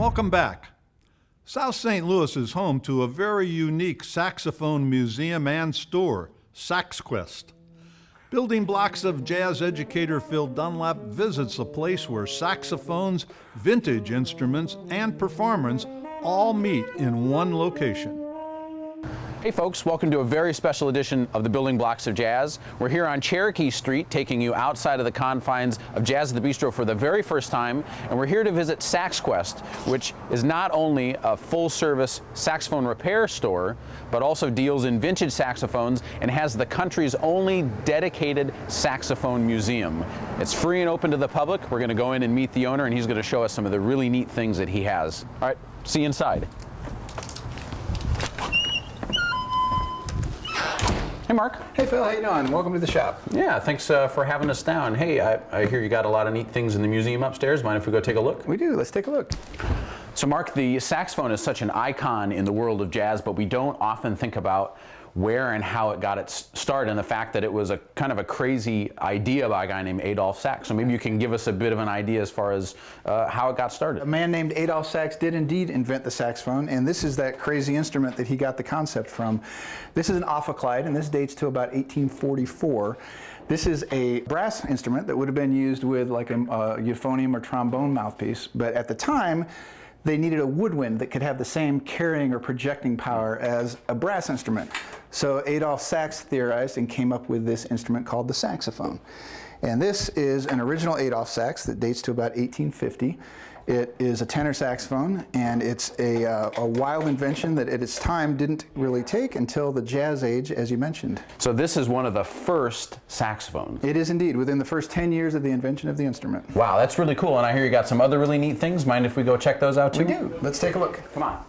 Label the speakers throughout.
Speaker 1: Welcome back. South St. Louis is home to a very unique saxophone museum and store, Saxquest. Building blocks of jazz educator Phil Dunlap visits a place where saxophones, vintage instruments, and performance all meet in one location.
Speaker 2: Hey folks, welcome to a very special edition of the Building Blocks of Jazz. We're here on Cherokee Street, taking you outside of the confines of Jazz at the Bistro for the very first time, and we're here to visit Saxquest, which is not only a full-service saxophone repair store, but also deals in vintage saxophones and has the country's only dedicated saxophone museum. It's free and open to the public. We're going to go in and meet the owner, and he's going to show us some of the really neat things that he has. All right, see you inside. Hey Mark.
Speaker 3: Hey Phil, how you doing? Welcome to the shop.
Speaker 2: Yeah, thanks for having us down. Hey, I hear you got a lot of neat things in the museum upstairs. Mind if we go take a look?
Speaker 3: We do. Let's take a look.
Speaker 2: So Mark, the saxophone is such an icon in the world of jazz, but we don't often think about where and how it got its start, and the fact that it was a kind of a crazy idea by a guy named Adolph Sax. So maybe you can give us a bit of an idea as far as how it got started.
Speaker 3: A man named Adolph Sax did indeed invent the saxophone, and this is that crazy instrument that he got the concept from. This is an ophicleide, and this dates to about 1844. This is a brass instrument that would have been used with like a euphonium or trombone mouthpiece, but at the time, they needed a woodwind that could have the same carrying or projecting power as a brass instrument. So Adolph Sax theorized and came up with this instrument called the saxophone. And this is an original Adolph Sax that dates to about 1850. It is a tenor saxophone, and it's a wild invention that at its time didn't really take until the jazz age, as you mentioned.
Speaker 2: So this is one of the first saxophones.
Speaker 3: It is indeed, within the first 10 years of the invention of the instrument.
Speaker 2: Wow, that's really cool. And I hear you got some other really neat things. Mind if we go check those out too?
Speaker 3: We do. Let's take a look.
Speaker 2: Come on.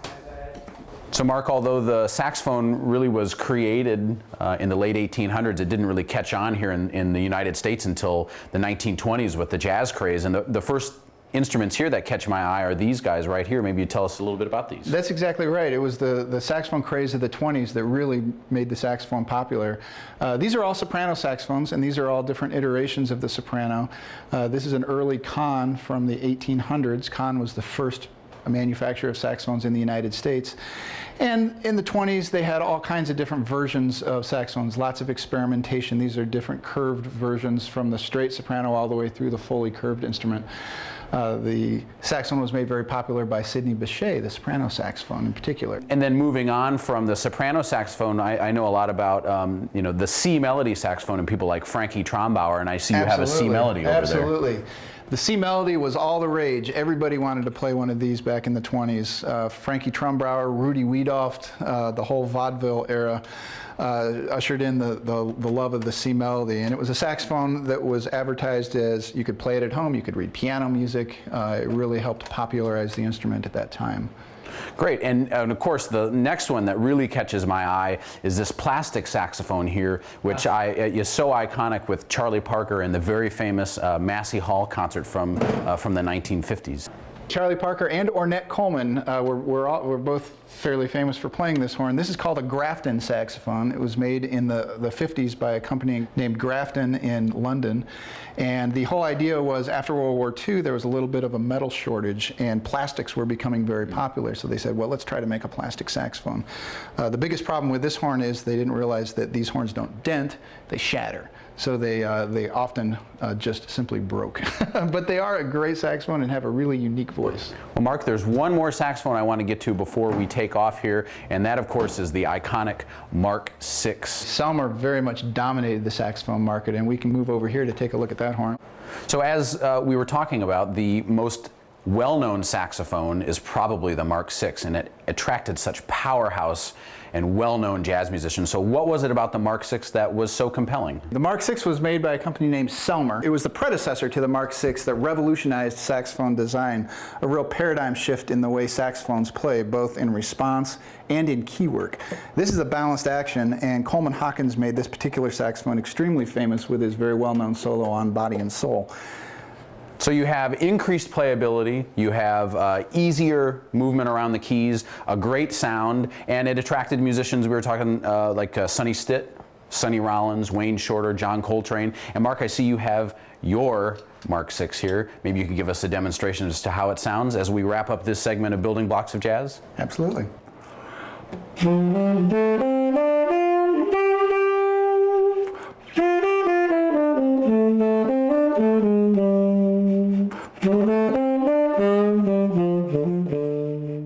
Speaker 2: So Mark, although the saxophone really was created in the late 1800s, it didn't really catch on here in the United States until the 1920s with the jazz craze. And the first instruments here that catch my eye are these guys right here. Maybe you tell us a little bit about these.
Speaker 3: That's exactly right. It was the saxophone craze of the 20s that really made the saxophone popular. These are all soprano saxophones, and these are all different iterations of the soprano. This is an early Kahn from the 1800s. Kahn was the first manufacturer of saxophones in the United States. And in the 20s, they had all kinds of different versions of saxophones, lots of experimentation. These are different curved versions from the straight soprano all the way through the fully curved instrument. The saxophone was made very popular by Sidney Bechet, the soprano saxophone in particular.
Speaker 2: And then moving on from the soprano saxophone, I know a lot about the C melody saxophone and people like Frankie Trombauer, and I see you have a C melody over there.
Speaker 3: Absolutely. The C melody was all the rage. Everybody wanted to play one of these back in the 20s. Frankie Trombauer, Rudy Wiedoeft, the whole vaudeville era ushered in the love of the C melody. And it was a saxophone that was advertised as you could play it at home, you could read piano music. It really helped popularize the instrument at that time.
Speaker 2: Great, and of course the next one that really catches my eye is this plastic saxophone here, which is so iconic with Charlie Parker and the very famous Massey Hall concert from the 1950s.
Speaker 3: Charlie Parker and Ornette Coleman were both fairly famous for playing this horn. This is called a Grafton saxophone. It was made in the 50s by a company named Grafton in London. And the whole idea was after World War II, there was a little bit of a metal shortage, and plastics were becoming very popular. So they said, well, let's try to make a plastic saxophone. The biggest problem with this horn is they didn't realize that these horns don't dent, they shatter. So they often just simply broke. But they are a great saxophone and have a really unique voice.
Speaker 2: Well, Mark, there's one more saxophone I want to get to before we take off here, and that, of course, is the iconic Mark VI.
Speaker 3: Selmer very much dominated the saxophone market, and we can move over here to take a look at that horn.
Speaker 2: So as we were talking about, the most well-known saxophone is probably the Mark VI, and it attracted such powerhouse and well-known jazz musicians. So what was it about the Mark VI that was so compelling?
Speaker 3: The Mark VI was made by a company named Selmer. It was the predecessor to the Mark VI that revolutionized saxophone design, a real paradigm shift in the way saxophones play, both in response and in key work. This is a balanced action, and Coleman Hawkins made this particular saxophone extremely famous with his very well-known solo on Body and Soul.
Speaker 2: So you have increased playability, you have easier movement around the keys, a great sound, and it attracted musicians. We were talking like Sonny Stitt. Sonny Rollins, Wayne Shorter, John Coltrane. And Mark, I see you have your Mark VI here. Maybe you could give us a demonstration as to how it sounds as we wrap up this segment of Building Blocks of Jazz?
Speaker 3: Absolutely.